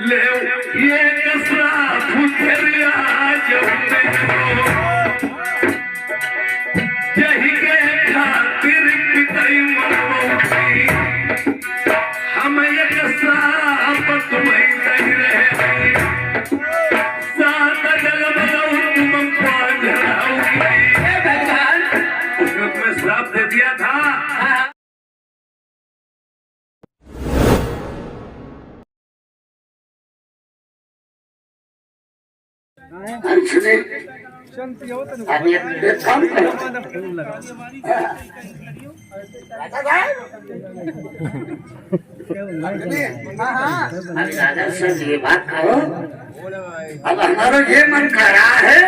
ले ये कसरा फुकरिया जमते हो यही के खातिर पितई मनवती हम एक सापत में नहीं रहे सादा जल बनाऊ तुम पाझराऊंगी भगवान उसने तुम्हें श्राप दे दिया था। इसने अभी एक काम करो राजा से ये बात कहो। अब हमारा ये मन कर रहा है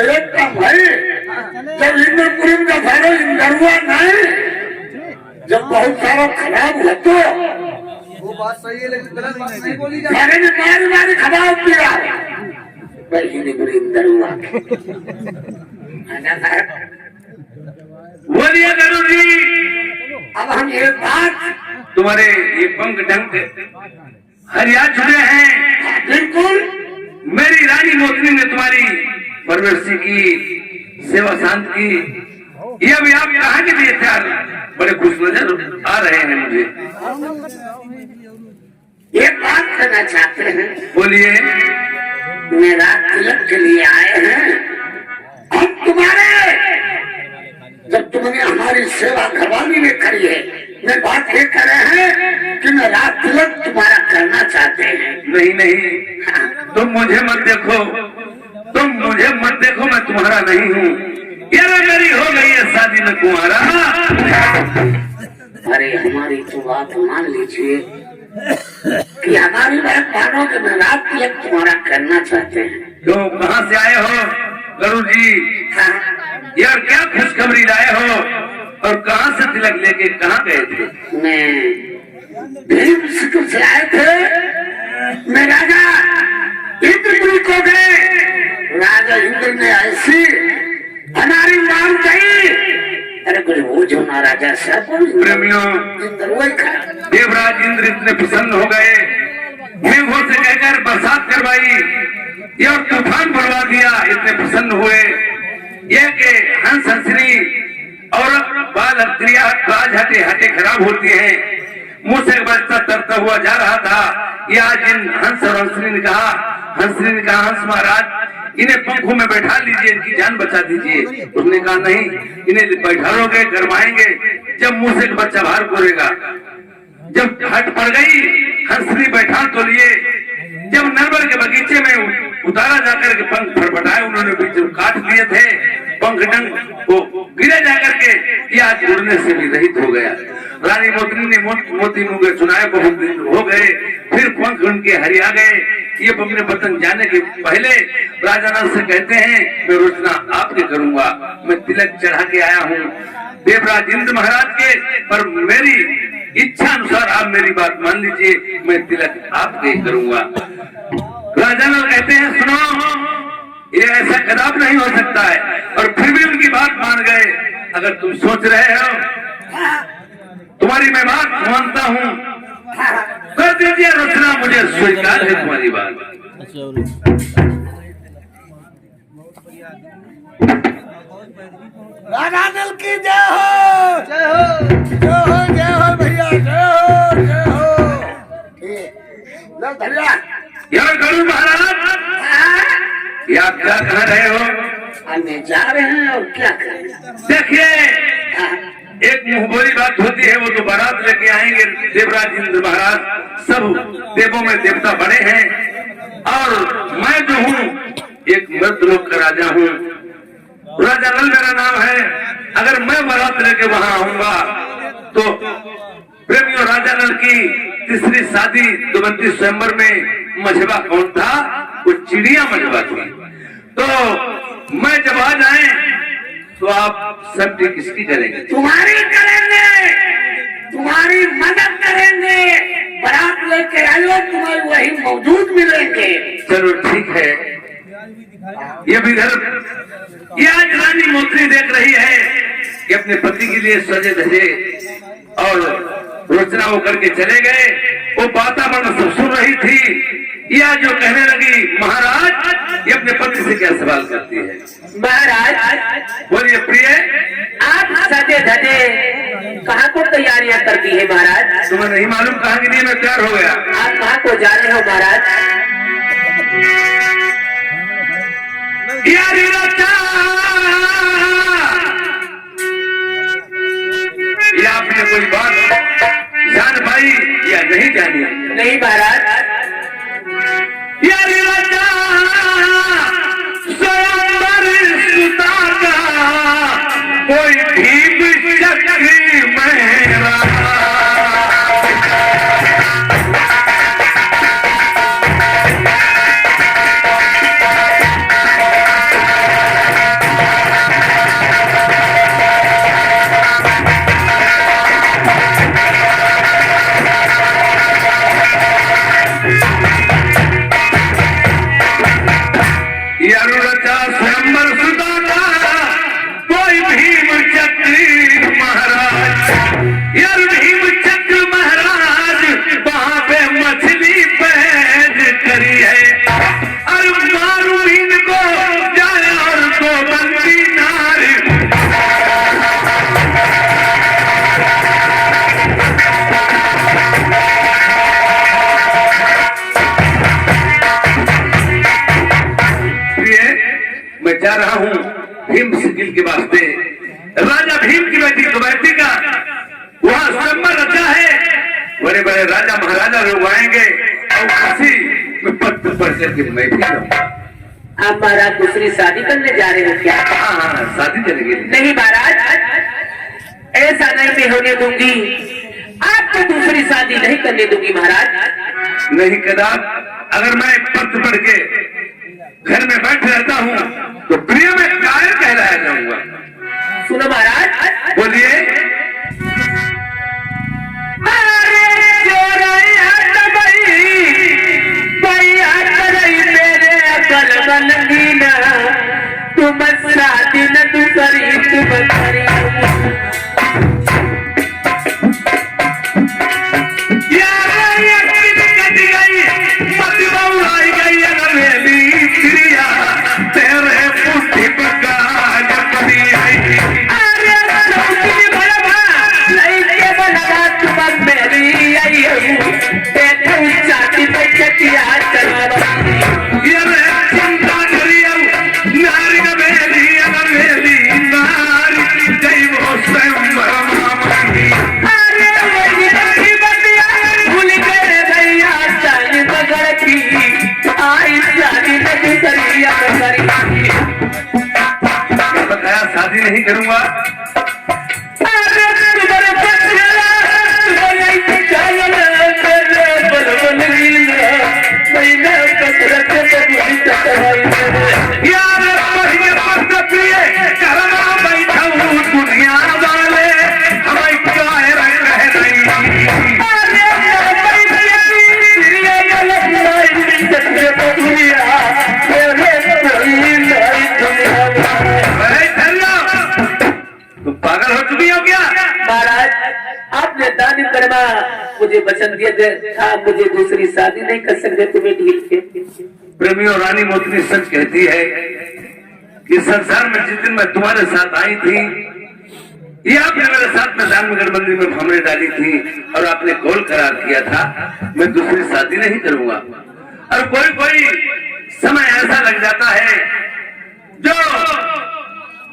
एक काम भाई जब इंद्रपुरी का सारा इंद्रुआ नहीं जब बहुत सारा खराब हो तो वो बात सही है लेकिन गलत बात नहीं बोली जाए। सारे ने मारी मारी खराब किया बोलिए गरुड़ जी। अब हम ये बात तुम्हारे ये पंख डंक हरिया चुके हैं। बिल्कुल मेरी रानी मोतनी ने तुम्हारी परवरिश की सेवा शांत की ये अभी आप कहाँ के लिए यार बड़े खुश नजर आ रहे हैं मुझे। ये बात करना चाहते हैं। बोलिए। मेरा तिलक के लिए आए हैं हम तुम्हारे जब तुमने हमारी सेवा घरवाली ने करी है मैं बात ये कर रहे हैं कि मेरा तिलक तुम्हारा करना चाहते हैं। नहीं नहीं तुम मुझे मत देखो तुम मुझे मत देखो मैं तुम्हारा नहीं हूँ ये मेरी हो गई है शादी में तुम्हारा। अरे हमारी तो बात मान लीजिए कि हमारी बात मानो कि मैं रात तिलक तुम्हारा करना चाहते हैं। तो कहाँ से आए हो गरुड़ जी यार क्या खुशखबरी लाए हो और कहाँ से तिलक लेके कहाँ गए थे? मैं भीम सिक्किम से आए थे। मैं राजा इंद्रपुरी को गए राजा इंद्र ने ऐसी हमारी मांग गई। अरे कोई वो जो ना राजा सब प्रेमियों देवराज इंद्र इतने प्रसन्न हो गए मेघों से कहकर बरसात करवाई ये और तूफान बढ़वा दिया इतने प्रसन्न हुए ये कि हंस हंसनी और बाल क्रिया बाज हटे हटे खराब होती है मुंह से बचता तरता हुआ जा रहा था। ये आज इन हंस और हंसनी ने कहा हंस महाराज इन्हें पंखों में बैठा लीजिए इनकी जान बचा दीजिए। उसने कहा नहीं इन्हें बैठाओगे गरमाएंगे जब मुंह से बच्चा बाहर कोरेगा। जब हट पड़ गई हंसनी बैठा तो लिए जब नरवर के बगीचे में उतारा जाकर के पंख फड़फड़ाए उन्होंने बीच काट दिए थे पंख डंग को गिरे जाकर के ये आज उड़ने से भी रहित हो गया। रानी मोतनी ने मोती मुंगे चुनाए बहुत दिन हो गए फिर पंख उनके हरिया गए। ये अपने वतन जाने के पहले राजा नल से कहते हैं मैं रोचना आपके करूंगा मैं तिलक चढ़ा के आया हूँ देवराज इंद्र महाराज के पर मेरी इच्छा अनुसार आप मेरी बात मान लीजिए मैं तिलक आपके करूंगा। राजा नल कहते हैं सुनो ये ऐसा कदाप नहीं हो सकता है और फिर भी उनकी बात मान गए। अगर तुम सोच रहे हो तुम्हारी मैं बात मानता हूँ कर दीजिए रचना मुझे स्वीकार है तुम्हारी बात। राजा नल की जय हो जय हो जय हो जय हो भैया जय हो भैया यार गरुड़ महाराज ये आप क्या कह रहे हो? हमें जा रहे हैं और क्या करें। देखिए एक मुंहबोली बात होती है वो तो बारात लेके आएंगे देवराज इंद्र महाराज सब देवों में देवता बड़े हैं और मैं जो हूँ एक मर्द लोक का राजा हूँ राजा नल मेरा नाम है। अगर मैं बारात लेके वहां आऊंगा तो प्रेमियों राजा नल की तीसरी शादी 29 स्वयंवर में मझबा कौन था वो चिड़िया मझबा थी। तो मैं जब आ जाए तो आप सब किसकी करेंगे? तुम्हारी करेंगे तुम्हारी मदद करेंगे बारात लेके आयो तुम्हें वही मौजूद मिलेंगे। चलो ठीक है। ये भी घर ये आज रानी मोतनी देख रही है कि अपने पति के लिए सजे धजे और रोचना वो करके चले गए। वो वातावरण सब सुन रही थी। यह जो कहने लगी, महाराज ये अपने पति से क्या सवाल करती है? महाराज बोलिए प्रिय, आप सजे धजे कहाँ को तैयारियां करती है महाराज? तुम्हें नहीं मालूम कहाँ के लिए मैं तैयार हो गया? आप कहाँ को जा रहे हो महाराज? यारी राजा, ये आपने कोई बात जान पाई या नहीं जानी? नहीं महाराज। यारी राजा स्वयंवर सुता का कोई भीम चक्री मेरा, मैं जा रहा हूँ भीम सिकिल के वास्ते। राजा भीम की बेटी कुवैती का वहाँ संबर रचा है। बड़े बड़े राजा महाराजा लोग आएंगे और किसी में पद पर करके मैं भी जाऊंगा। आप महाराज दूसरी शादी करने जा रहे हो क्या? हाँ, शादी करेंगे। नहीं महाराज, ऐसा नहीं मैं होने दूंगी। आपको दूसरी शादी नहीं करने दूंगी महाराज। नहीं कदा, अगर मैं पद पढ़ के घर में बैठ रहता हूँ तो प्रिय में कायर कहलाया जाऊंगा। सुनो महाराज, बोलिए। तुम शादी न तू करी, तुम करी शादी नहीं करूंगा। मुझे वचन दिया था, मुझे दूसरी शादी नहीं कर सकते तुम्हें ढील के। प्रेमी और रानी मोतनी सच कहती है कि संसार में जिस दिन मैं तुम्हारे साथ आई थी, ये आपने मेरे साथ में दानगढ़ मंदिर में भमरे डाली थी और आपने कॉल करार किया था मैं दूसरी शादी नहीं करूंगा। और कोई कोई समय ऐसा लग जाता है जो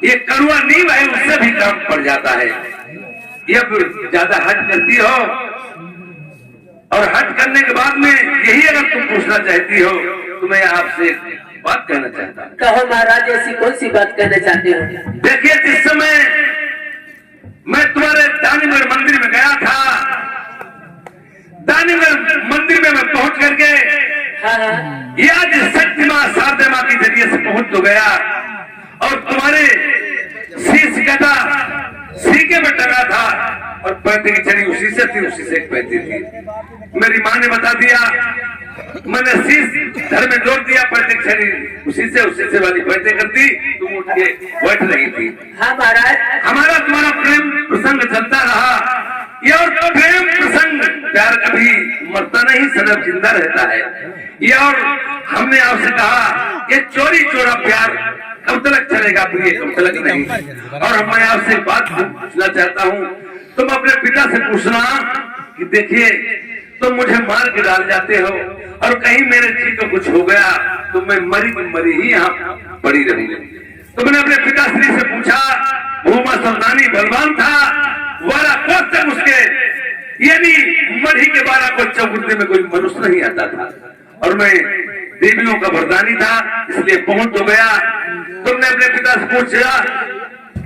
ये कड़वा नींव है उससे भी कम पड़ जाता है। ये ज्यादा हट करती हो और हट करने के बाद में यही अगर तुम पूछना चाहती हो तो मैं आपसे बात कहना चाहता हूँ। कहो महाराज, ऐसी कौन सी बात कहना चाहते हो? देखिए, जिस समय मैं तुम्हारे दानीगढ़ मंदिर में गया था, दानीगढ़ मंदिर में मैं पहुंच करके ये आज शक्ति माँ शारदा माँ के जरिए से पहुंच तो गया और तुम्हारे शीश गदा सीके में टंगा था और पैंती की छड़ी उसी से थी, उसी से एक पैंती थी। मेरी माँ ने बता दिया, मैंने शीश घर में जोड़ दिया, पैंती की छड़ी उसी से वाली पैंती कर दी, तुम उठ के बैठ रही थी। हाँ महाराज, हमारा तुम्हारा प्रेम प्रसंग चलता रहा। ये और प्रेम प्रसंग, प्यार कभी मरता नहीं, सदैव जिंदा रहता है। ये और हमने आपसे कहा ये चोरी चोरा प्यार कब तक चलेगा प्रिय, कब तक नहीं। और मैं आपसे बात पूछना चाहता हूँ, तुम अपने पिता से पूछना कि देखिए तुम मुझे मार के डाल जाते हो और कहीं मेरे जी को कुछ हो गया तो मैं मरी ही यहाँ पड़ी रहूंगी। तुमने अपने पिताश्री से पूछा, भूमा सुल्तानी बलवान था, 12 कोस तक उसके यानी मढ़ी के 12 कोस चौकुटने में कोई मनुष्य नहीं आता था, और मैं देवियों का वरदानी था इसलिए पहुंच तो गया। तुमने अपने पिता से पूछा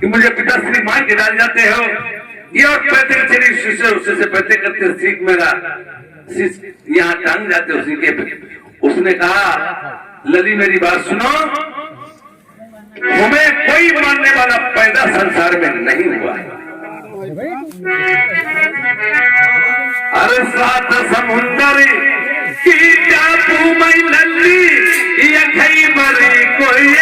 कि मुझे पिताश्री मार के डाल जाते हो, ये और पैते चली उससे पैते करते सीख मेरा यहाँ टांग जाते उसी के। उसने कहा लली मेरी बात सुनो, तुम्हें कोई मानने वाला पैदा संसार में नहीं हुआ है। अरे 7 समुंदर की टापू में लल्ली ये खैबर कोई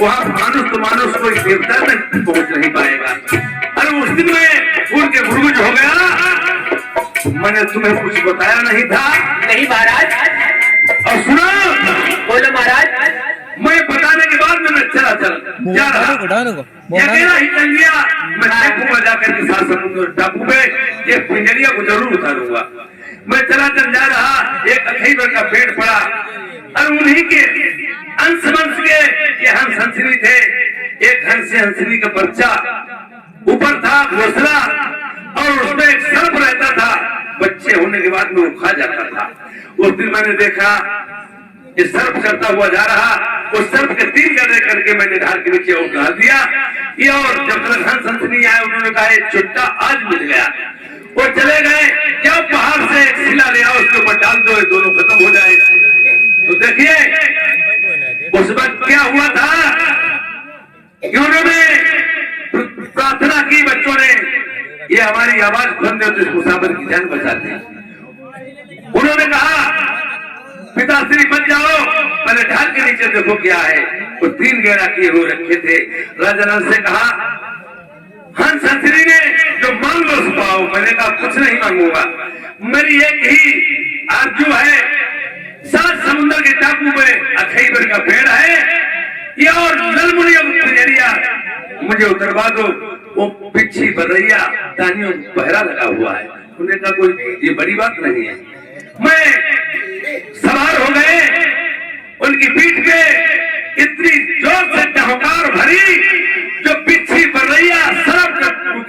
वहाँ मानुष कोई देवता तक पहुँच नहीं पाएगा। अरे उस दिन में फूल के बुर्ज हो गया, मैंने तुम्हें कुछ बताया नहीं था। नहीं महाराज। और सुनो, बोलो महाराज। मैं बताने के बाद मैं चला जा रहा अकेला ही चल गया। मैं टापू में जाकर के साथ समुद्र टापू पे एक पिंजरिया को जरूर उतारूंगा। मैं चला जा रहा, एक अखैबर का पेड़ पड़ा और उन्हीं के अंश वंश के ये हंस हंसनी थे। एक हंस हंसनी का बच्चा ऊपर था घोसला और उसमें एक सर्प रहता था। बच्चे होने के बाद में वो खा जाता था। उस दिन मैंने देखा ये सर्प चलता हुआ जा रहा, उस सर्प के 3 गड्ढे करके मैंने ढाल के नीचे डाल दिया। ये और जब तक हंस हंसनी आए उन्होंने कहा चुट्टा आज मिल गया। वो चले गए, जब पहाड़ से एक शिला ले आओ उसके ऊपर डाल दो, ये दोनों खत्म हो जाए। तो देखिए उस वक्त क्या हुआ था कि उन्होंने प्रार्थना की बच्चों ने, ये हमारी आवाज बंद है तो इस मुसाफिर की जान बचाते हैं। उन्होंने कहा पिताश्री बच जाओ, पहले ढाल के नीचे देखो क्या है। वो 3 घेरा किए हुए रखे थे। राजा नल से कहा हंस हंसनी ने जो मांग लो सो पाओ। मैंने कहा कुछ नहीं मांगूंगा, मेरी एक ही आरजू है, सात समुद्र के टापू में अखईबर का पेड़ है, ये और ललमुनी पिंजरिया मुझे उतरवा दो। वो पिछी बरैया दानियों पहरा लगा हुआ है। उन्हें कहा कोई ये बड़ी बात नहीं है। मैं सवार हो गए, उनकी पीठ पे इतनी जोर से टहुकार भरी जो पिछी बरैया सरक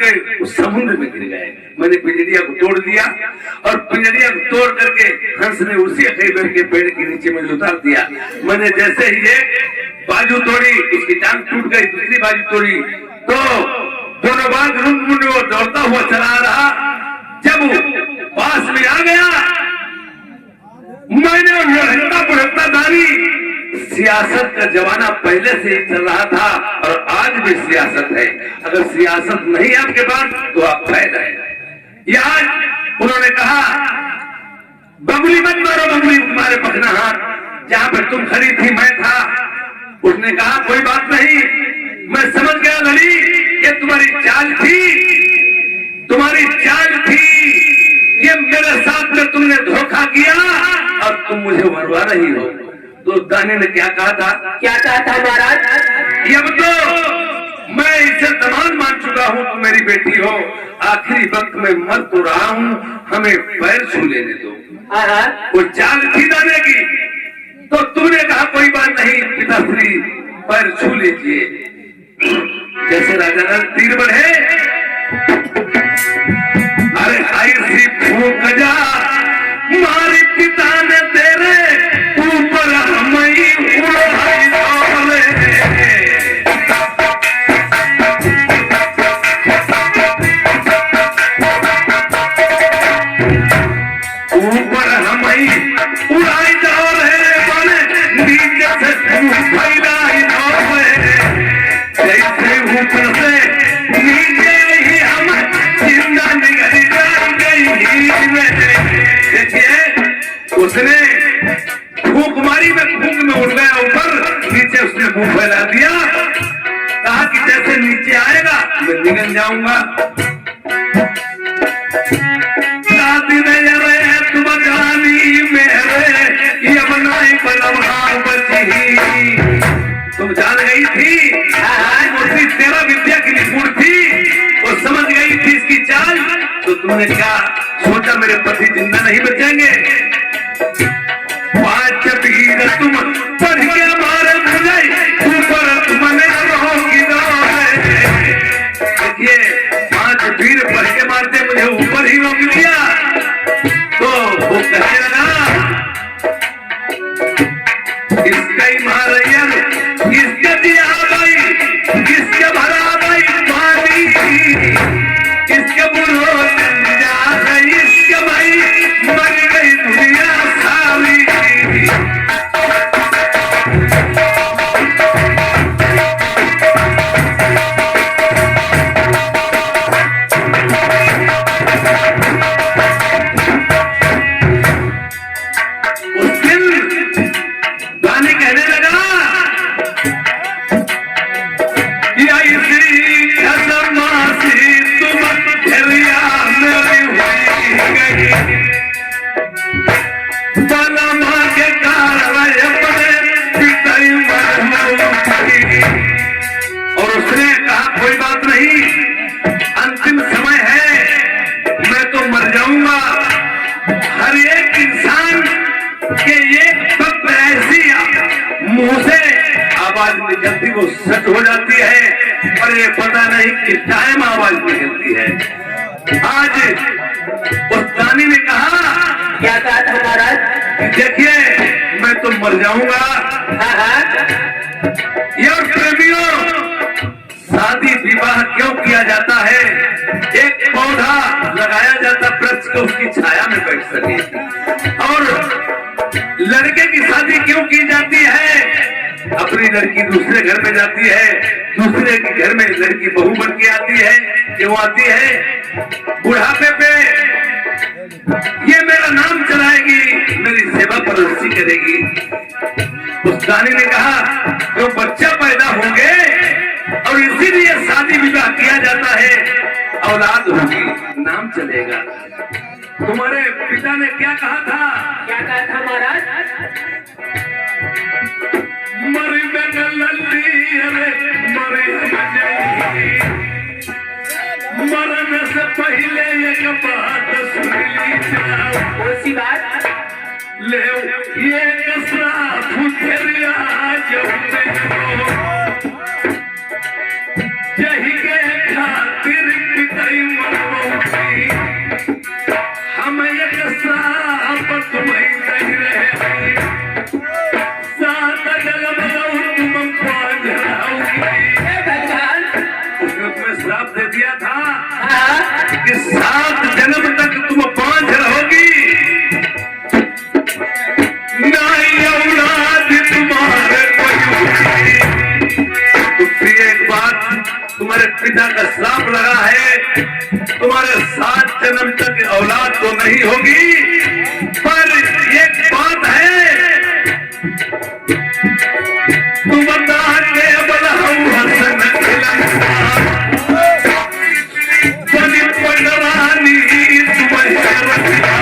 के उस समुद्र में गिर गए। मैंने पिंजरिया को तोड़ दिया और पिंजरिया को तोड़ करके हंस ने उसी अखईबर के पेड़ के नीचे मुझे उतार दिया। मैंने जैसे ही एक बाजू तोड़ी, उसकी टांग टूट गई, दूसरी बाजू तोड़ी, तो दोनों बाग रुंड वो दौड़ता हुआ चला रहा। जब वो पास में आ गया, मैंने बुढ़ता दानी, सियासत का जमाना पहले से ही चल रहा था और आज भी सियासत है। अगर सियासत नहीं आपके पास तो आप फैल है। ये आज उन्होंने कहा बबुली मत मारो, बबुली तुम्हारे पकना हाथ, जहां पर तुम खड़ी थी मैं था। उसने कहा कोई बात नहीं, मैं समझ गया लड़ी, ये तुम्हारी चाल थी, तुम्हारी चाल थी, ये मेरे साथ में तुमने धोखा किया और तुम मुझे मरवा रही हो। तो दाने ने क्या कहा था? क्या कहा था महाराज? ये अब तो मैं इसे दमान मान चुका हूँ, तुम मेरी बेटी हो, आखिरी वक्त में मर तो रहा हूँ, हमें पैर छू लेने दो। वो चाल थी दाने की। तो तुमने कहा कोई बात नहीं पिताश्री, पैर छू लीजिए। जैसे राजा नल तीर बढ़े, अरे आई सी फूक जा मारी पिता ने तेरे ऊपर हमें उड़ाई डोले। ऊपर हमें उड़ाई डोले, बने नीचे से फैलाई डोले। जैसे ऊपर से नीचे ही हम जिंदा निकल गई। देखिए उसने फूंक मारी, में फूंक में उड़ गया ऊपर, नीचे उसने मुंह फैला दिया। कहा कि जैसे नीचे आएगा मैं निकल जाऊंगा। दादी ने रे तुम जानी मेरे ये बनाई बलवान बची। तुम जान गई थी मूर्ति तेरा विद्या की निपुण थी, वो समझ गई थी इसकी चाल। तो तुमने क्या सोचा मेरे पति जिंदा नहीं बचेंगे? पांच वीर तुम पढ़ के मारे मुझे ऊपर तुमने रहोगी। देखिए 5 वीर पढ़ के मारते मुझे ऊपर ही रोक दिया। तो वो कहने लगा इसका ही महारैया, इसके दिया भाई, इसके भरा भाई पानी, इसके बुढ़ो जा गई, इसके भाई मर गई दुनिया सारी। उस दिन गाने कहने लगा कि ऐसी खसमासी तुम दरिया में हुई गई, बलमा के कारण अपने पिताई मरमौती। और उसने कहा कोई बात नहीं, अंतिम समय है, मैं तो मर जाऊंगा। हर एक इंसान के एक वक्त ऐसी मुंह से आवाज निकलती वो सच हो जाती है, पर ये पता नहीं किस टाइम आवाज निकलती है। आज उस दानी ने कहा, क्या कहा था महाराज? देखिए मैं तो मर जाऊंगा। और प्रेमियों, शादी विवाह क्यों किया जाता है? एक पौधा लगाया जाता वृक्ष को उसकी छाया में बैठ सके। और लड़के की शादी क्यों की जाती है? अपनी लड़की दूसरे घर में जाती है, दूसरे के घर में लड़की बहू बन के आती है। क्यों आती है? बुढ़ापे पे ये मेरा नाम चलाएगी, मेरी सेवा परस्ती करेगी। उस दानी ने कहा जो बच्चा पैदा होंगे और इसीलिए शादी विवाह किया जाता है, औलाद होगी, नाम चलेगा। तुम्हारे पिता ने क्या कहा था? क्या कहा था महाराज? मरी बेटा लल्ली अरे मरी मरने से पहले एक बात सुन लीजिए। कौन सी बात? ले ये कसरा फुटेरिया यही के खातिर पिताई मरवाऊंगी। हम एक साप तुम्हें नहीं रहे सात जन्म तुम पाँच भगवान उसने तुम्हें श्राप दे दिया था हाँ? कि 7 जन्म तक तुम पाँच रहोगी। नहीं औलाद तुम्हारे कोई एक बात तुम्हारे पिता का श्राप लगा है तुम्हारे 7 जन्म तक औलाद तो नहीं होगी पर एक बात है तुम बता के बलहू हसन बनी पटरानी तुम्हें रखा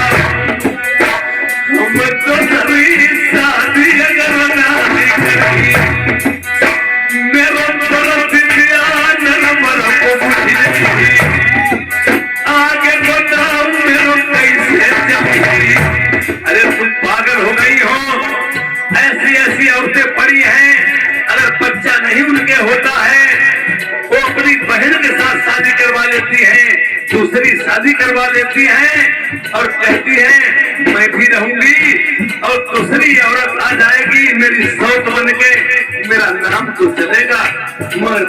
हम तो सभी शादी अगर नहीं करी मेरा तरफ ध्यान नंबर को बुझी आगे बताओ मेरा कैसे चली। अरे तुम पागल हो गई हो ऐसी ऐसी औरतें पड़ी हैं अगर बच्चा नहीं उनके होता है वो अपनी बहन के साथ शादी करवा लेती हैं दूसरी शादी करवा लेती हैं और कहती हैं मैं भी रहूंगी और दूसरी औरत आ जाएगी मेरी सौत बन के मेरा नाम तो चलेगा मगर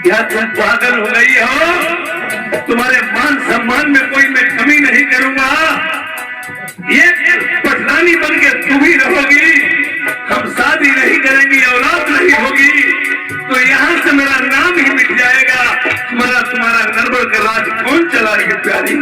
क्या तुम पागल हो गई हो तुम्हारे मान सम्मान में कोई मैं कमी नहीं करूंगा ये पटरानी बन के तुम ही रहोगी हम शादी नहीं करेंगी औलाद नहीं होगी तो यहाँ से मेरा नाम ही मिट जाएगा हमारा तुम्हारा नरबड़ का राज कौन चलाएगी प्यारी।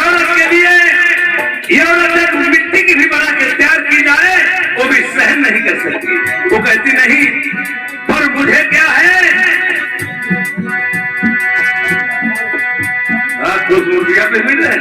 औरत के लिए औरत मिट्टी की भी बना के तैयार की जाए वो भी सहन नहीं कर सकती वो कहती नहीं पर मुझे क्या है खुश मुर्गिया पे मिल रहे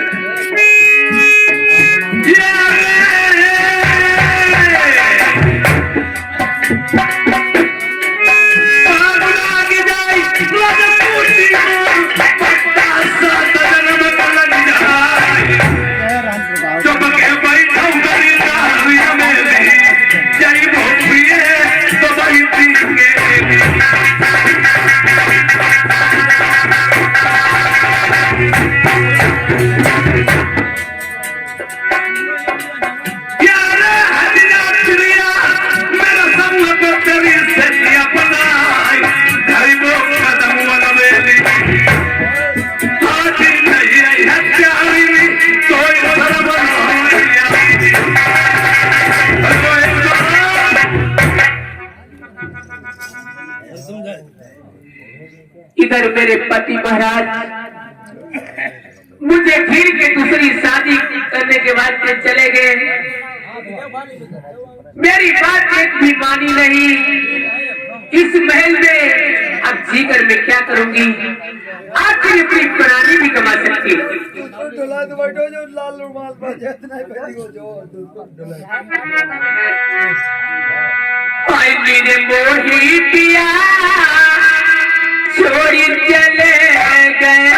इधर मेरे पति महाराज मुझे फिर के दूसरी शादी करने के बाद के चले गए। मेरी बात एक भी मानी नहीं। इस महल में अब जीकर मैं क्या करूंगी? आखिर अपनी प्राणी भी कमा सकती हूँ। लाल रुमाल मेरे मोही पिया छोड़ी चले गए।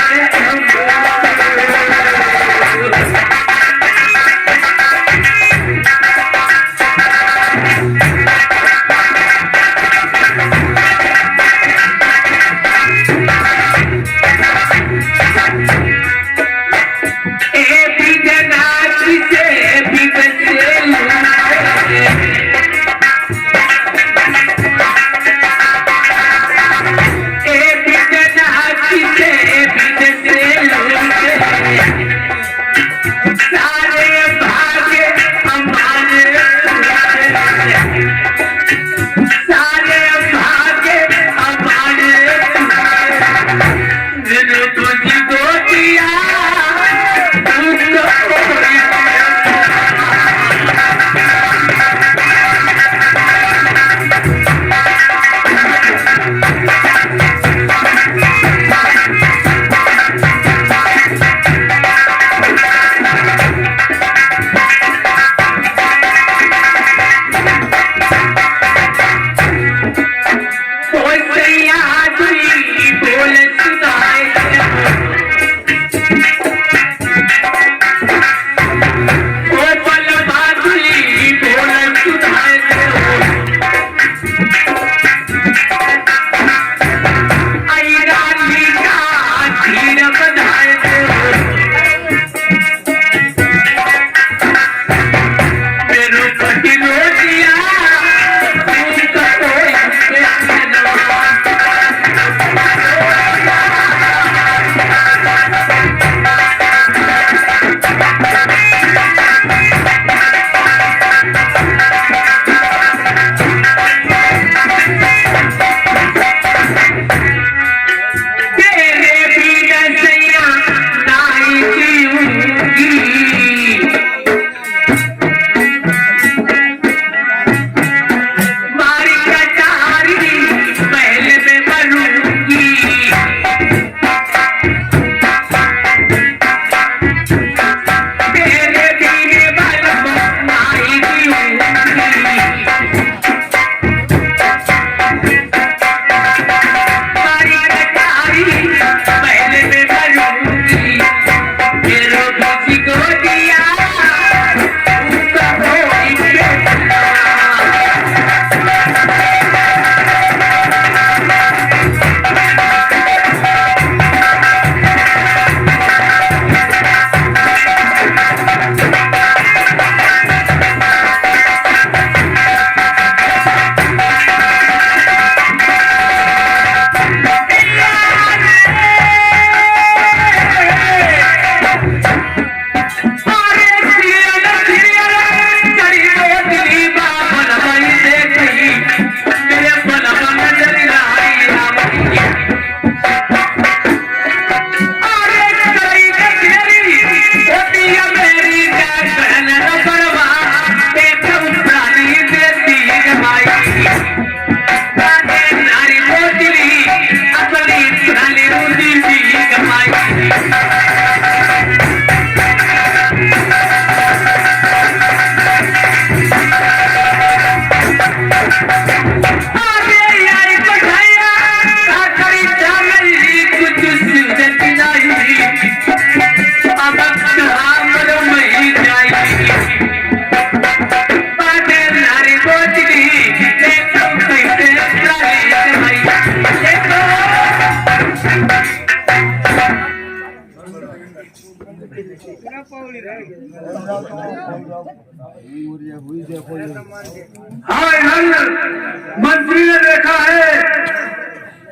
मंत्री ने देखा है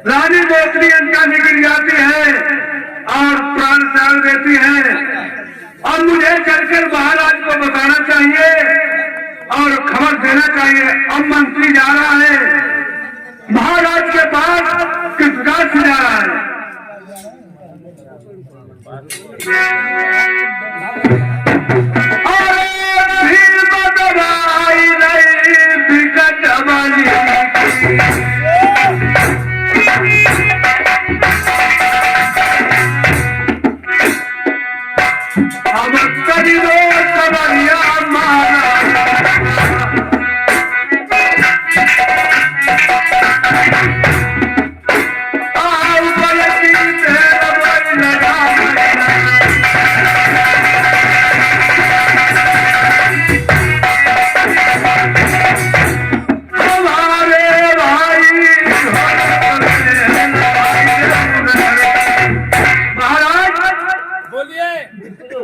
रानी मोतनी इनका निकल जाती है और प्राण त्याग देती है, और मुझे चलकर महाराज को बताना चाहिए और खबर देना चाहिए। अब मंत्री जा रहा है महाराज के पास किस प्रकार से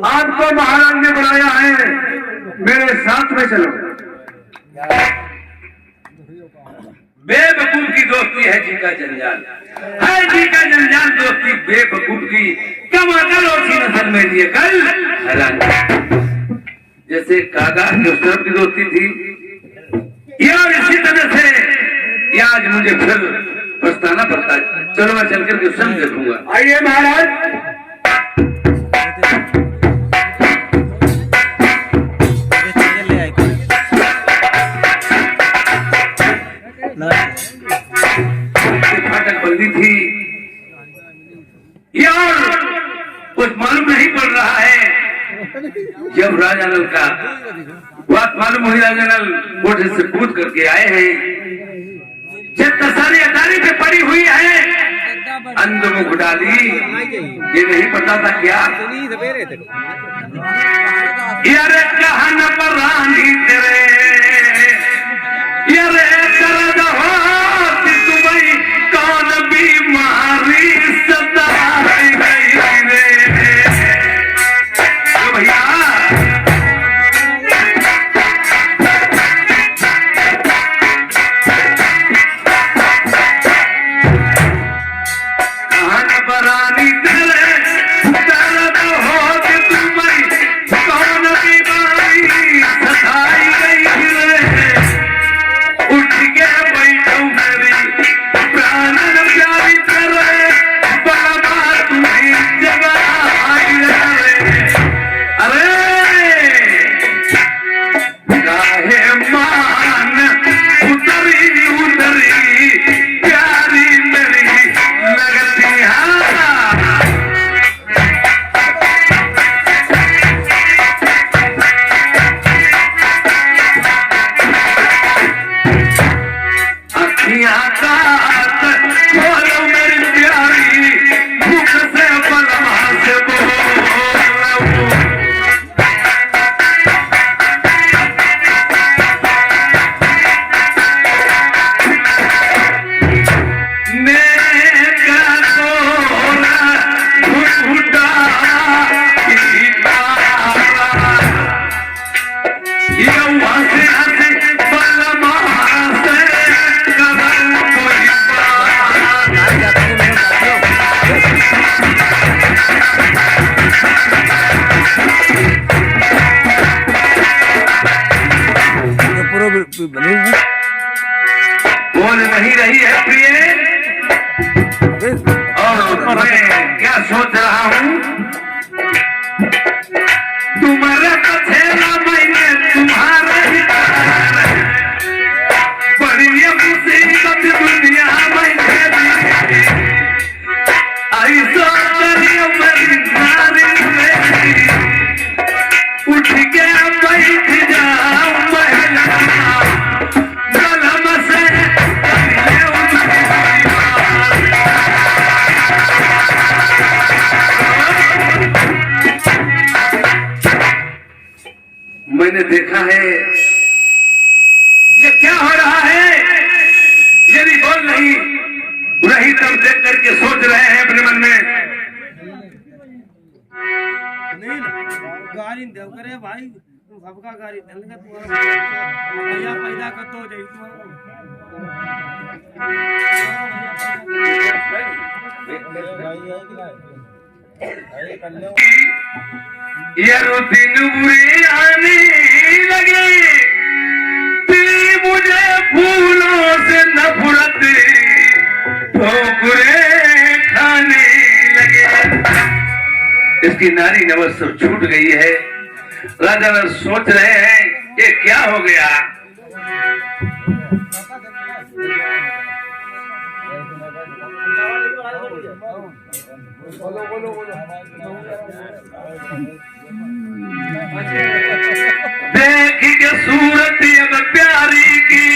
आपको महाराज ने बुलाया है, मेरे साथ में चलो। बेवकूफ की दोस्ती है जी का जंजाल, है जी का जंजाल दोस्ती बेवकूफ की। कम अकल और सी नस्ल में लिए कल हैरान। जैसे कागा की उस तरफ की दोस्ती थी, यार इसी तरह से ये आज मुझे फिर पछताना पड़ता है। चलो मैं चल करके सब देखूंगा। आइए महाराज। फाटक बंदी थी यार, कुछ मालूम नहीं पड़ रहा है। जब राजा नल का बात मालूम हुई, राजा नल कोठे से कूद करके आए हैं। जब तसारी अटारी पे पड़ी हुई है, अंध मुख डाली, ये नहीं पता था क्या यार कहा न पर रानी तेरे यार दर्द होती तुम्हें कौन बीमारी सताई गई रे भैया। कहा न पर रानी तेरे दर्द होती तुम्हें कौन बीमारी सताई गई रे। उठ के बैठो मेरी प्राण प्यारी तेरे बाबा तुम्हें जगह आई रे। अरे काहे मान उतरी उतरी प्यारी मेरी लगती अखियां काट बोलो मेरी प्यारी, मुख से बलवा से बोलो। नेका तोरा घुटा की तारा, ये हंसे हंसे बलवा से करम कोई बोल नहीं रही है प्रिय, और मैं क्या सोच रहा हूँ। तुम्हारे पथेला मैंने तुम्हारे ही बड़ी मुसीबत दुनिया में दी। ऐसा करियो मेरी नारी मेरी, उठ के बैठ जाओ महिला कलम से करिए उनकी मैंने देखा है ये क्या हो रहा है। ये भी बोल नहीं रही, तब देख करके सोच रहे हैं अपने मन में। नहीं ना गाड़ी देव करे भाई, तू सबका गाड़ी दे लगा, तू भैया पैदा कर तो दे ये दिन बुरी आने लगे, तेरी मुझे फूलों से नफरत ठोकरे खाने लगे। इसकी नारी नवस सब छूट गई है। राजा नल सोच रहे हैं ये क्या हो गया। देखी के सूरत अब प्यारी की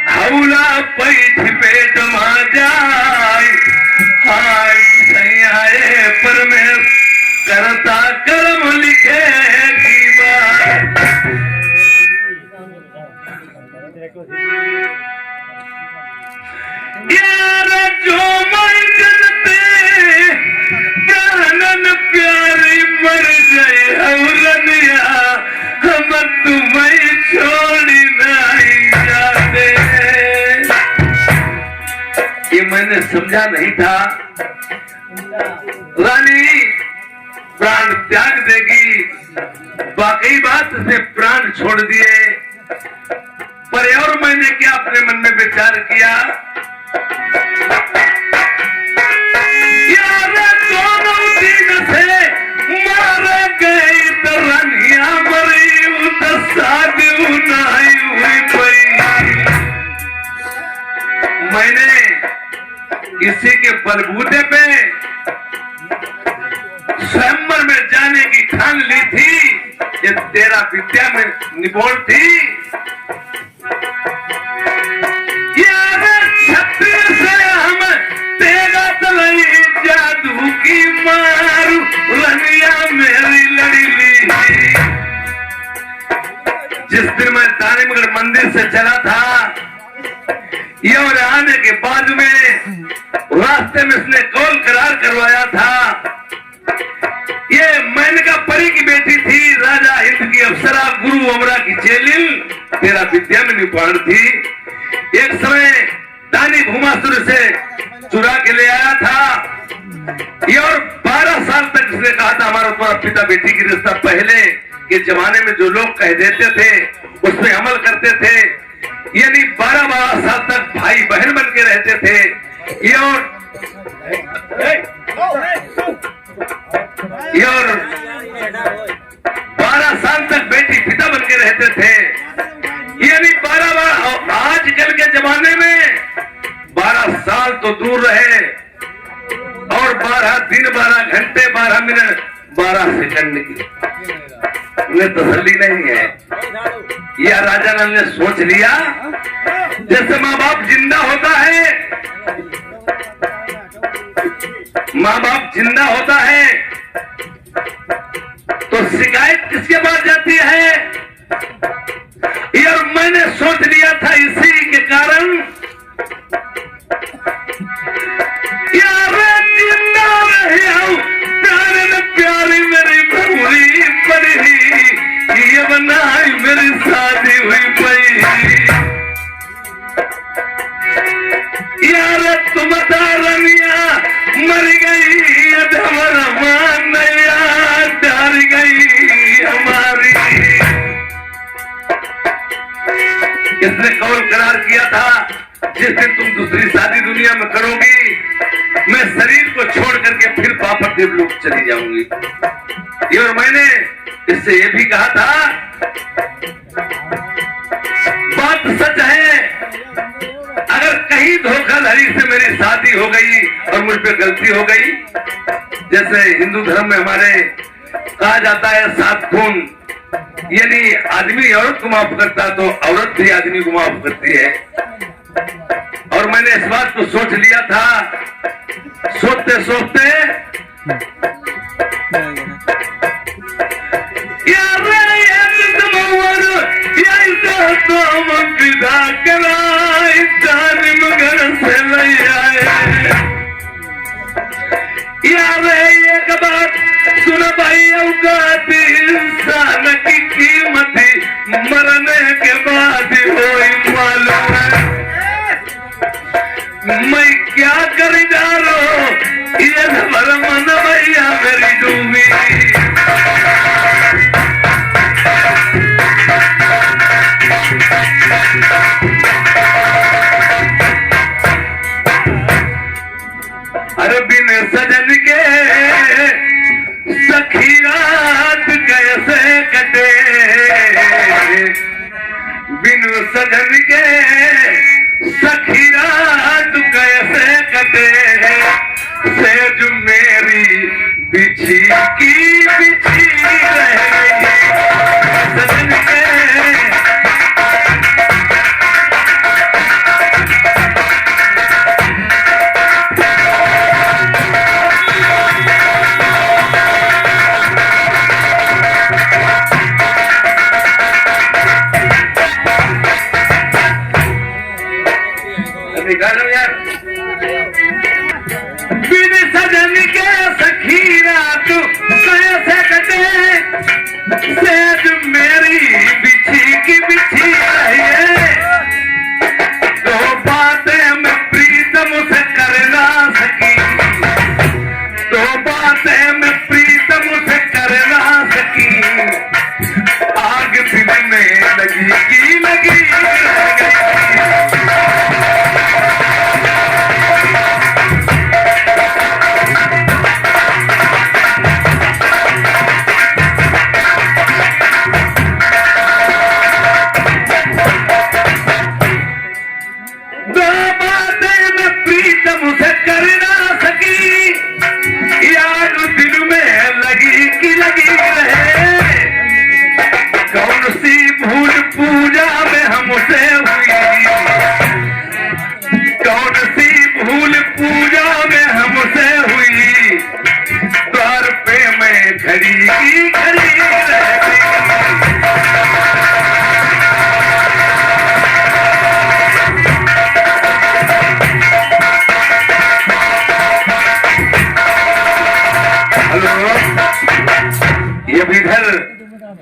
हौला पैठ पेट मा जाए। हाय सैयाए परमेश करता कर्म लिखे की बात। यार जो मैं जनते जानन प्यारी मर गए हौलनिया हम तुम्हें छोड़ी नहीं जाते। ये मैंने समझा नहीं था रानी प्राण त्याग देगी। वाकई बात से प्राण छोड़ दिए। पर और मैंने क्या अपने मन में विचार किया। यार दोनों दिन से मारे गए तो रनिया मरी उधर शादी नहीं हुई पई। मैंने किसी के बलबूते पे स्वयंवर में जाने की ठान ली थी। ये तेरा विद्या में निपुण थी। छत्तीस से हम तेरा तलई जादू की मारू रनिया मेरी लड़ी ली। जिस दिन मैं दानिमगढ़ मंदिर से चला था ये और आने के बाद में रास्ते में इसने कॉल करार करवाया था। ये मेनका परी की बेटी थी। राजा हिंद की अप्सरा गुरु अमरा की चेलिल तेरा विद्या में निपुण थी। एक समय दानी भूमासुर से चुरा के ले आया था। ये और 12 साल तक इसने कहा था हमारा तुम्हारा पिता बेटी की रिश्ता। पहले के जमाने में जो लोग कह देते थे उसमें अमल करते थे। यानी 12 साल तक भाई बहन बन के रहते थे। ये और 12 साल तक बेटी पिता बन के रहते थे। यानी 12 आजकल के जमाने में 12 साल तो दूर रहे और 12 दिन 12 घंटे 12 मिनट 12 सेकंड की उन्हें तसल्ली नहीं है। यह राजा नल ने सोच लिया जैसे माँ बाप जिंदा होता है। माँ बाप जिंदा होता है तो शिकायत किसके पास जाती है। यार मैंने सोच लिया था इसी के कारण यार जिंदा रहे हूं प्यारी मेरी भूरी पड़ी। ये बनाई मेरी शादी हुई पई। यार तुम रनिया मर गई हमारा मान डर गई हमारी। इसने कौल करार किया था जिस दिन तुम दूसरी शादी दुनिया में करोगी मैं शरीर को छोड़ करके फिर पापड़ देवलोक चली जाऊंगी। ये और मैंने इससे ये भी कहा था बात सच है। अगर कहीं धोखाधड़ी से मेरी शादी हो गई और मुझ पे गलती हो गई जैसे हिंदू धर्म में हमारे कहा जाता है 7 खून यानी आदमी औरत को माफ करता तो औरत भी आदमी को माफ करती है। और मैंने इस बात को सोच लिया था। सोचते सोचते विदा कराए दानिमगढ़ से ले आए। यार एक बात सुन भाई औकाती इंसान की कीमत मरने के बाद हो मालूम है। मैं क्या कर जा रहा हूँ ये भर मन भैया मेरी डूबी। अरे बिन सजन के सजन के सखीरा तू कैसे कटे सेज मेरी बिछी की बिछी रह गई सजन के। निकालो यार बिन सजन के सखीरा तू कैसे कटे सेज मेरी बिछी की बिछी रही तो बातें मैं प्रीतम से कर ना सकी तो बातें मैं प्रीतम से कर ना सकी आग दिल में लगी की लगी रह गई।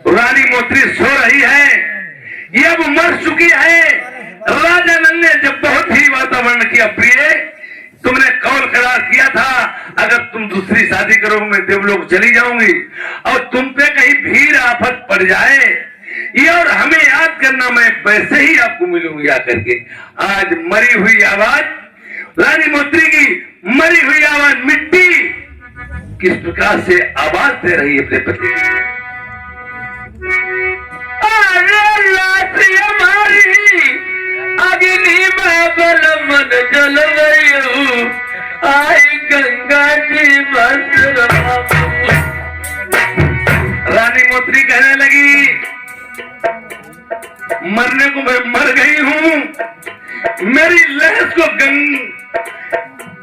रानी मोत्री सो रही है, ये अब मर चुकी है। राजा नल ने जब बहुत ही वातावरण किया, प्रिय तुमने कौल करार किया था अगर तुम दूसरी शादी करोगे मैं देवलोक चली जाऊंगी और तुम पे कहीं भीड़ आफत पड़ जाए ये और हमें याद करना, मैं वैसे ही आपको मिलूंगी आकर के। आज मरी हुई आवाज रानी मोत्री की मरी हुई आवाज मिट्टी किस प्रकार से आवाज दे रही है अपने पति अग्नि में बल मन जल गई आई गंगा जी रानी मोत्री कहने लगी मरने को मैं मर गई हूं, मेरी लहस को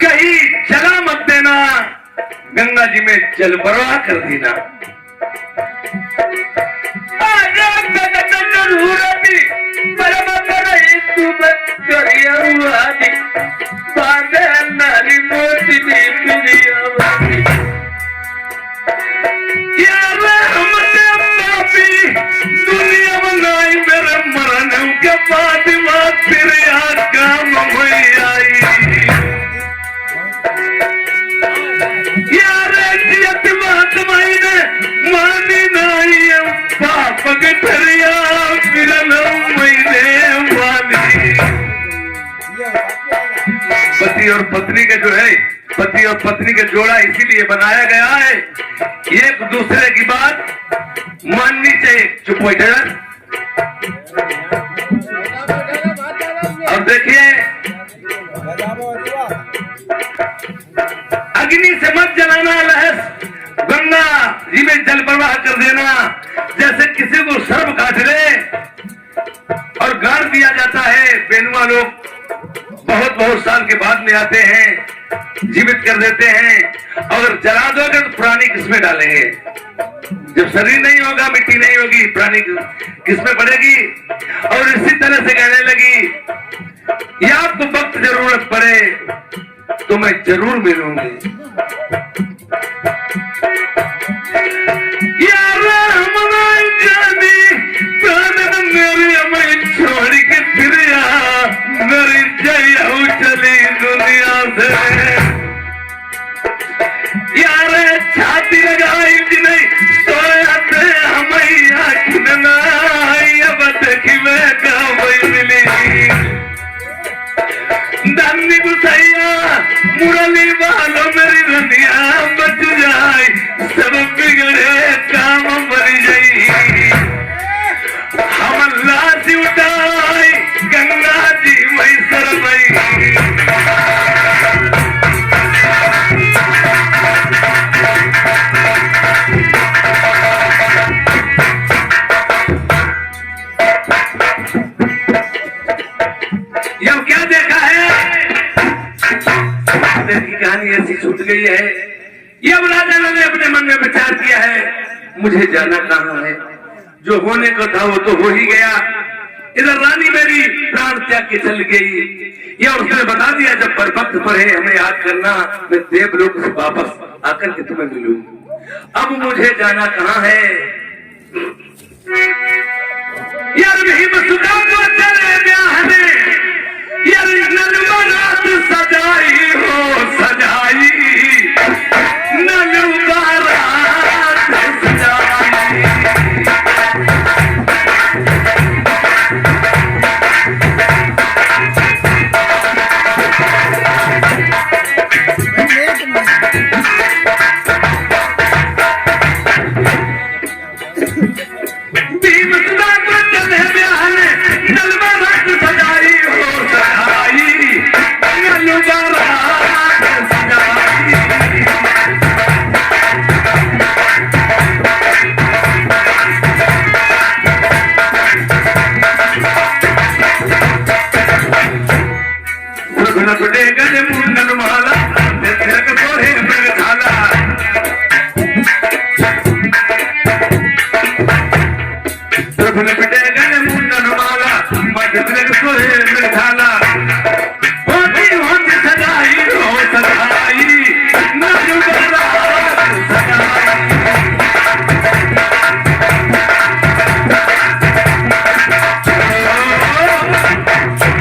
कहीं जला मत देना, गंगा जी में जल प्रवाह कर देना। नारी मोती दुनिया बनाई मेरे मरने के बाद फिर काम हुई आई यार महात्माई ने मानी नहीं पाप गठरिया फिर महीने मानी। पति और पत्नी के जो है, पति और पत्नी के जोड़ा इसीलिए बनाया गया है, एक दूसरे की बात माननी चाहिए। चुप हो जाए। अब देखिए अग्नि से मत जलाना, लहस गंगा जी में जल प्रवाह कर देना। जैसे किसी को सर्प काट ले और गाड़ दिया जाता है, बेनुआ लोग बहुत साल के बाद में आते हैं, जीवित कर देते हैं। अगर जला दोगे तो पुरानी किस्में डालेंगे, जब शरीर नहीं होगा मिट्टी नहीं होगी पुरानी किस्में पड़ेगी। और इसी तरह से कहने लगी या आपको वक्त जरूरत पड़े तो मैं जरूर मिलूंगी। छोड़ के फिर मेरी जय चली दुनिया से यार छाती लगाई नहीं सोया थे हमें अब देखी मैं काम मिली दानी गुसैया मुरली वालों मेरी रनिया बच जाए सब बिगड़े काम मर जाई हम लाश उठाई गई है। ये अब राजा ने अपने मन में विचार किया है, मुझे जाना कहाँ है, जो होने को था वो तो हो ही गया। इधर रानी मेरी प्राण त्याग के चल गई, या उसने बता दिया जब बरबक्त पर है हमें याद करना, मैं देवलोक से वापस आकर के तुम्हें मिलूं। अब मुझे जाना कहाँ है। यार भीमसुदा को चले ब्याह में, यार नलवा रात सजाई हो सजाई, नलवा रात सजाई। भीमसुदा को चले ब्याह में, नलवा रात सजाई हो सजाई, नलवा रात सजाई। सुगुनगुडे गज मुंडन माला, तिलक सोहे मृगशाला। सुगुनगुडे गज मुंडन माला, तिलक सोहे मृगशाला। होती होती सजाई हो सजाई, नलवा रात सजाई।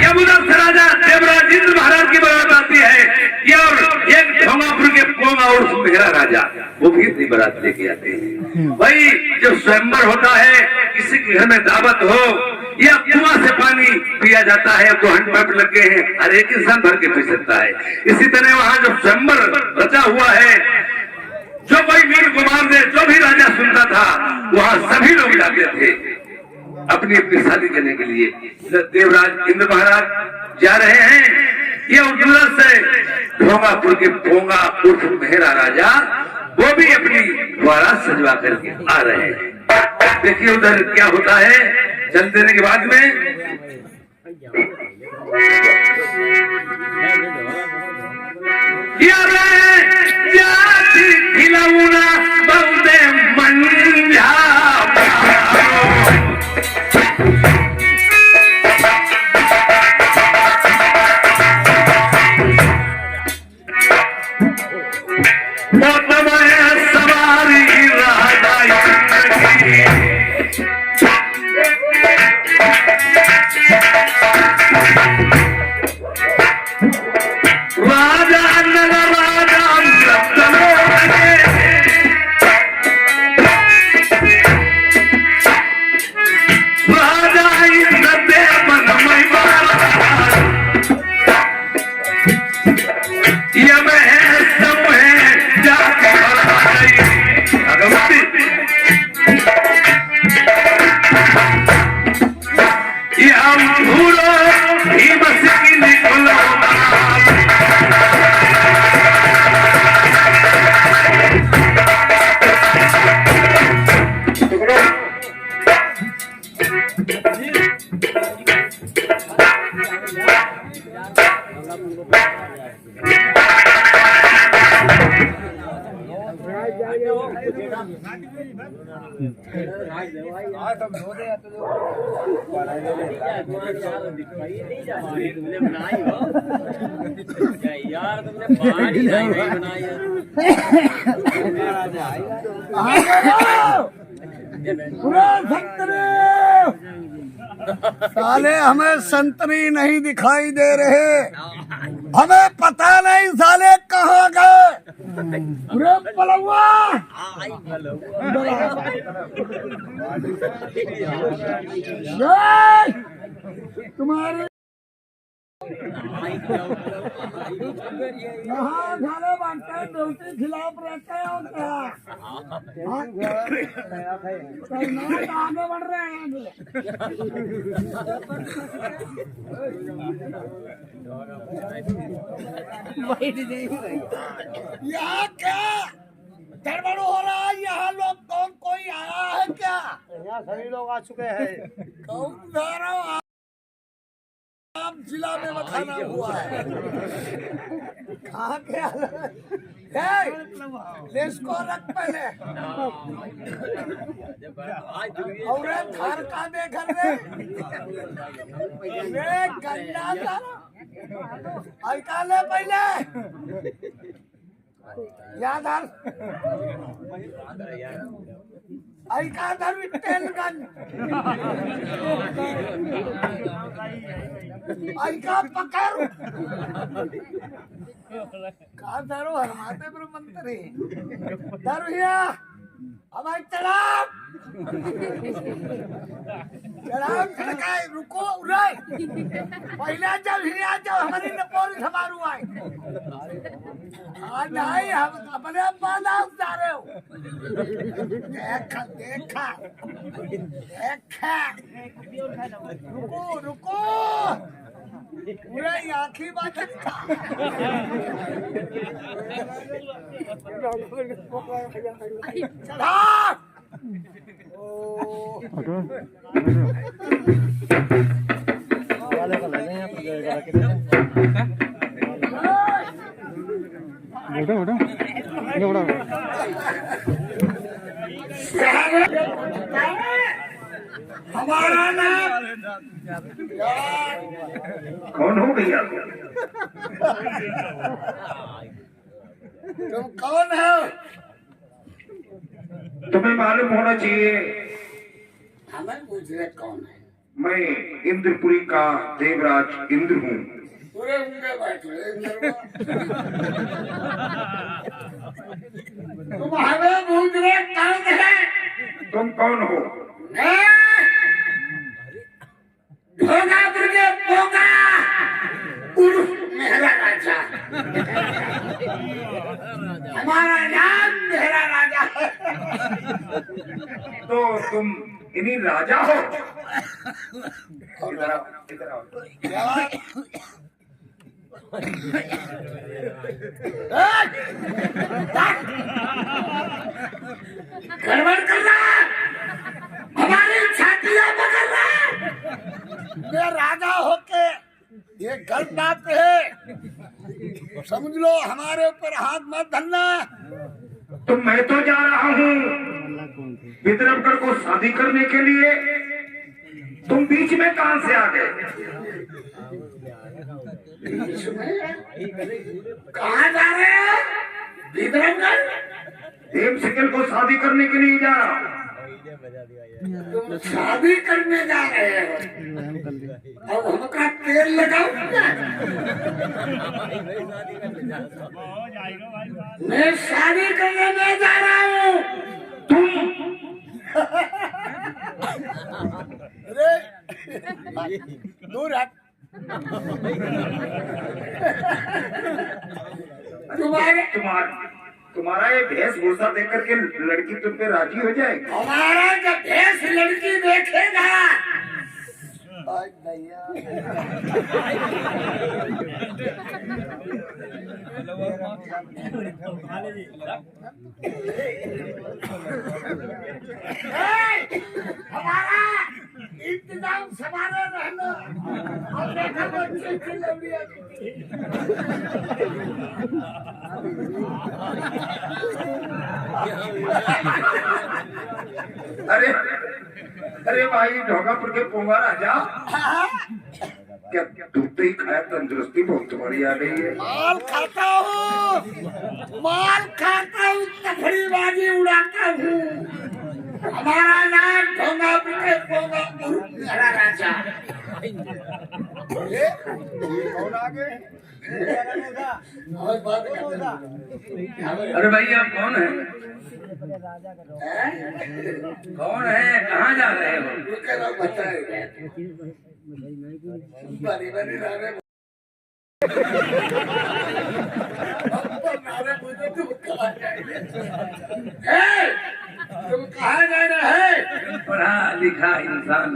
यमुना से राजा देवराज इंद्र महाराज की बारात आती है, ये और एक भोगापुर के पोंगा और मेरा राजा वो भी अपनी बारात लेके आते हैं। भाई जब स्वयंवर होता है, किसी के घर में दावत हो, या कुआं से पानी पिया जाता है, तो हैंड पंप लगे हैं, हर एक इंसान भर के पी सकता है। इसी तरह वहां जब स्वयंवर रचा हुआ है, जो कोई मीर कुमार ने जो भी राजा सुनता था, वहां सभी लोग जाते थे अपनी अपनी शादी करने के लिए। देवराज इंद्र महाराज जा रहे हैं, ये उधर से भोगापुर के पोंगा उर्फ मेहरा राजा वो भी अपनी द्वारा सजवा करके आ रहे हैं। देखिए उधर क्या होता है। जल देने के बाद में जाति खिलौना बहुते मंझा, सवारी राजा नल राजा राजा इंद्र देव मनमय ये मैं सब है जाके भगवती ये हम भूलो ही बस की निकलो। यार तुमने पहाड़ी नहीं बनाई साले हमें संतरी नहीं दिखाई दे रहे, हमें पता नहीं साले कहाँ गए। पलवा तुम्हारे यहाँ खाने बांटते हैं, ड्यूटी खिलाफ रहते हैं और क्या आगे बढ़ रहे हैं। यहाँ क्या गड़बड़ हो रहा है? यहाँ लोग कौन कोई आया है क्या? यहाँ सभी लोग आ चुके हैं। कौन जा रहा है? आप जिला में बखाना हुआ है। कहाँ के इसको रख पहले और थार का देख रे गंदा सारा ऐका ले पहले याद आर ऐका धर तेलगन ऐका पकड़ का धरो हरमाते पर मंत्री धरुया हमारे चढ़ाव खड़काए रुको उड़े पहले जब हिया जब हमारी नपोरी समारू आए आज नहीं हम अपने बाला उतार रहे हो देखा देखा देखा रुको रुको पूरा आखिरी बात चढ़ा हमारा नाम कौन हो भैया? तुम कौन हो? तुम्हें मालूम होना चाहिए हमें पूछ रहे कौन है? मैं इंद्रपुरी का देवराज इंद्र हूँ। पूरे उनके बैठे तुम हमें पूछ रहे कौन है? तुम कौन हो? ढोंगापुर के पोगा उर्फ मेहरा राजा। हमारा नाम मेहरा राजा है। तो तुम इन्हीं राजा हो? इधर आओ, इधर आओ। गड़बड़ कर रहा है, हमारी छातियां पकड़ रहा है। मैं राजा होके ये गलत बात है, समझ लो हमारे ऊपर हाथ मत धरना। तो मैं तो जा रहा हूँ विद्रवगढ़ को शादी करने के लिए, तुम बीच में कहां से आ गए? कहाँ जा रहे हो? विद्रवगढ़? देव सिकल को शादी करने के लिए जा रहा हूँ। तुम शादी करने जा रहे हो? अब हमका तेल लगाओ। मैं शादी करने में जा रहा हूँ। तुम अरे दूर हट। तुम्हारा ये वेशभूषा देख करके लड़की तुम पे राजी हो जाएगी? हमारा जब भेष लड़की देखेगा हमारा इंतजाम संभाले रहना। और देखा बच्चे की लड़कियां अरे अरे भाई ढोंगापुर के पोंगा राजा, क्या दूध ही खाया तंदुरुस्ती बहुत तुम्हारी आ रही है? माल खाता हूँ, तफरीबाजी उड़ाता हूँ। हमारा नाम ढोंगापुर के पोंगा उर्फ मेहरा राजा। कौन आगे? अरे भाई आप कौन है? कौन है? कहाँ जा रहे हो? तुम कहाँ जा रहे हैं? पढ़ा लिखा इंसान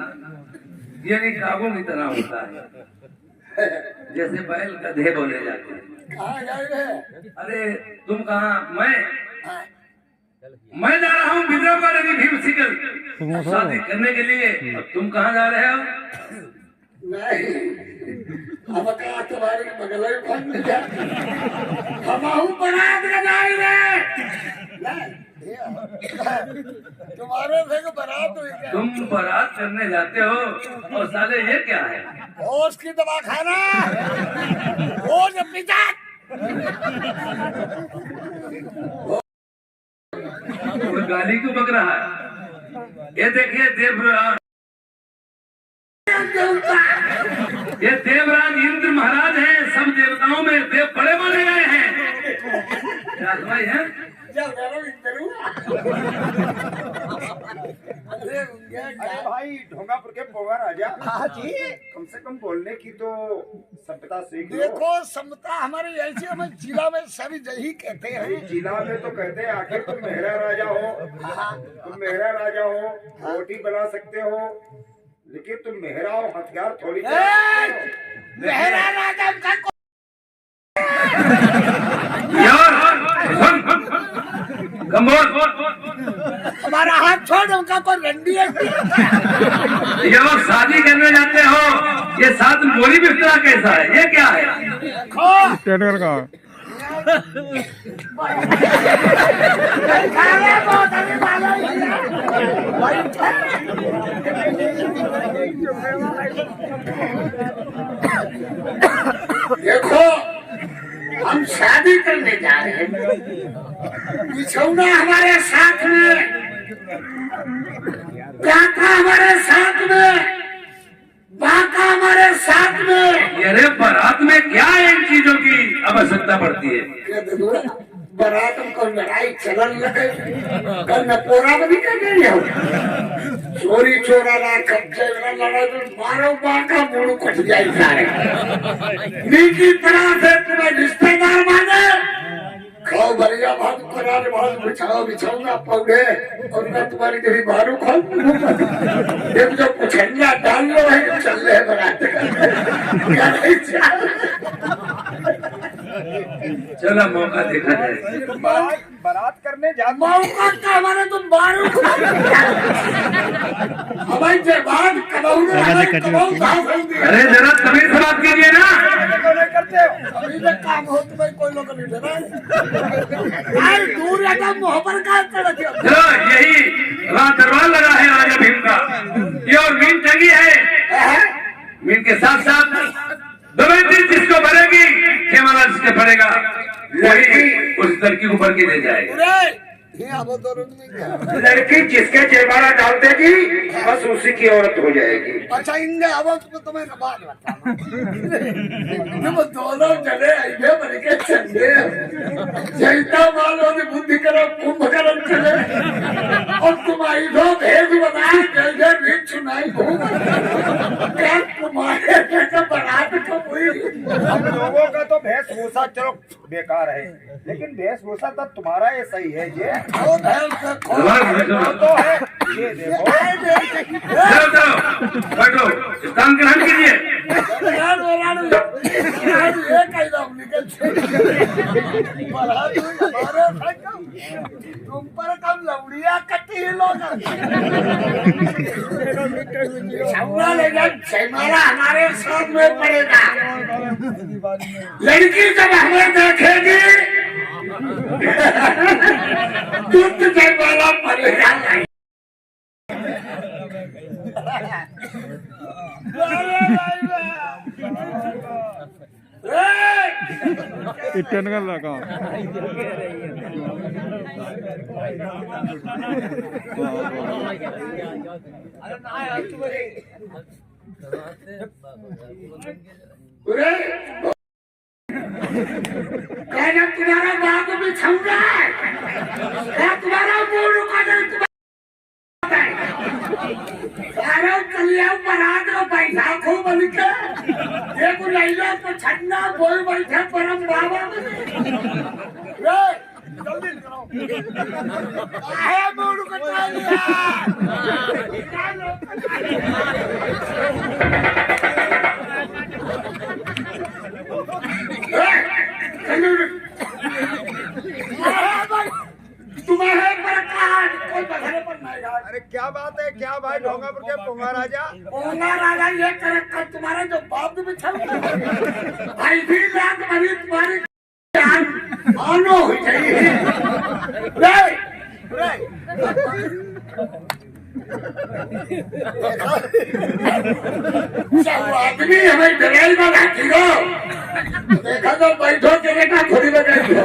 ये नहीं काबू की तरह होता है, जैसे बैल गधे बोले जाते हैं। कहाँ जा रहे हैं? अरे तुम कहाँ? मैं जा रहा हूँ विद्रवगढ़ भीम सिकल शादी करने के लिए। और तुम कहाँ जा रहे हो? नहीं, अब का तुम्हारे बगल में फोन मिल जाए हमाऊ बारात लगाई रे तुम्हारे से बारात हुई क्या? तुम बारात करने जाते हो और साले ये क्या है? होश की दवा खाना होश पिता वो गाली क्यों बक रहा है? ये देखिए देवराज, ये देवराज इंद्र महाराज हैं। सब देवताओं में देव बड़े माने गए हैं। क्या भाई है? अरे भाई ढोंगापुर के पोगा राजा, हाँ जी कम से कम बोलने की तो सभ्यता सीख लो। देखो समता हमारी ऐसी हमें जिला में सभी यही कहते हैं। जिला में तो कहते हैं आखिर तुम मेहरा राजा हो, तुम मेहरा राजा हो, रोटी बना सकते हो, लेकिन तुम मेहरा हो हथियार थोड़ी चला सकते हो। मेहरा राजा का यार कमोल, हमारा हाथ छोड़ उनका कोई रंडी है ये लोग शादी करने जाते हो, ये साथ में बोली बिस्तरा कैसा है? ये क्या है? टेंडर का देखो हम शादी करने जा रहे हैं, बिछौना हमारे साथ में, काका हमारे साथ में, बाका हमारे साथ में। अरे बारात में क्या है इन चीजों की आवश्यकता पड़ती है? बारात में कोई लड़ाई चलन लगे कल न पोरा में भी कर रही हो चोरी चोरा ना कब्जे ना लड़ाई तो मारो बाका मुड़ कट जाए सारे नीची तरह से तुम्हें रिश्तेदार माने खाओ बढ़िया भात कराने भात बिछाओ बिछाऊंगा पौधे और मैं तुम्हारी कहीं बारू खाऊ एक जो पुछंगा डाल लो है चल रहे बारात क्या नहीं चल चलो मौका देखा जाए। बारात करने जाते मौका का हमारे तुम बारू हमारी जबान कबाऊंगे अरे जरा तमीज से बात कीजिए ना। करते हो अभी तक काम हो तुम्हें कोई लोग नहीं डरा यार दूर रहता मोहब्बत का करते चलो यही वहाँ दरबार लगा है राजा भीम का, ये और मीन टंगी है। मीन के साथ साथ दमयंती जिसको भरेगी खेमाला जिसके भरेगा वही उस लड़की को भर के ले जाएगा। लड़की जिसके जयमाला डाल देगी बस उसी की औरत हो जाएगी। अच्छा इनके आवाज में तुम्हें बात बताना तुम दोनों जने आइए बन के चंदे जैता मालो की बुद्धि करो कुंभकर्ण चले और तुम आई दो भेद बनाए जैसे भी सुनाई हो क्या तुम्हारे जैसे बारात को हुई हम लोगों का तो वेशभूषा चलो बेकार है, लेकिन वेशभूषा तब तुम्हारा ये सही है। ये वो भैंस का तो है ये देखो चलो चलो बैठो, स्थान ग्रहण कीजिए। तुम पर कम लवड़िया कटी लोग ले जा जयमाला हमारे साथ में पड़ेगा। लड़की जब हमें देखेगी तुम जयमाला पड़ेगा नहीं। टेंडर लगा कहना तुम्हारा बाप भी छूंगा तुम्हारा मूड का सारा कलिया बरात और बैठा खूब बन के एक लैला को छन्ना बोल बैठे परम बाबा जल्दी करो है मूड को लिया तुम्हारे पर कोई बघरे पर ना जाएगा। अरे क्या बात है, क्या भाई ढोंगापुर के पोंगा राजा। पोंगा राजा ये कर तुम्हारे जो बाप भी छल भाई भी रात अभी तुम्हारी आनो हो जाएगी। आदमी हमें डराई में रखी हो, देखा तो बैठो तेरे का थोड़ी लगाई हो।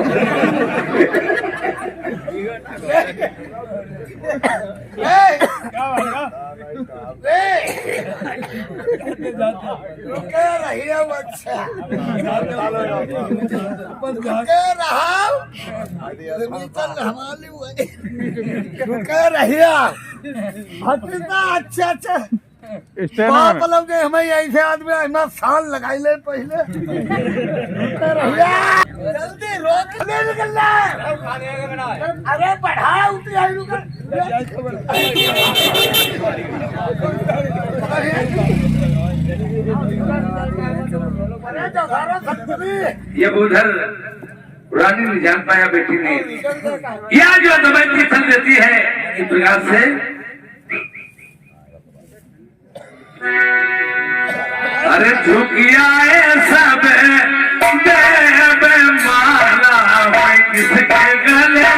रुके रहिए बच्चा, रुके रहा, रुके रहिए। हटना अच्छा अच्छा बाप लोग ने हमें ऐसे आदमी इतना साल लगाई ले पहले। जल्दी रोक ले निकलना। अरे बढ़ा उतरी आई ये उधर रानी नहीं जान पाया बेटी ने, या जो दमयंती चल देती है इस प्रकार से। अरे झुकिया सब देव माला किसके गले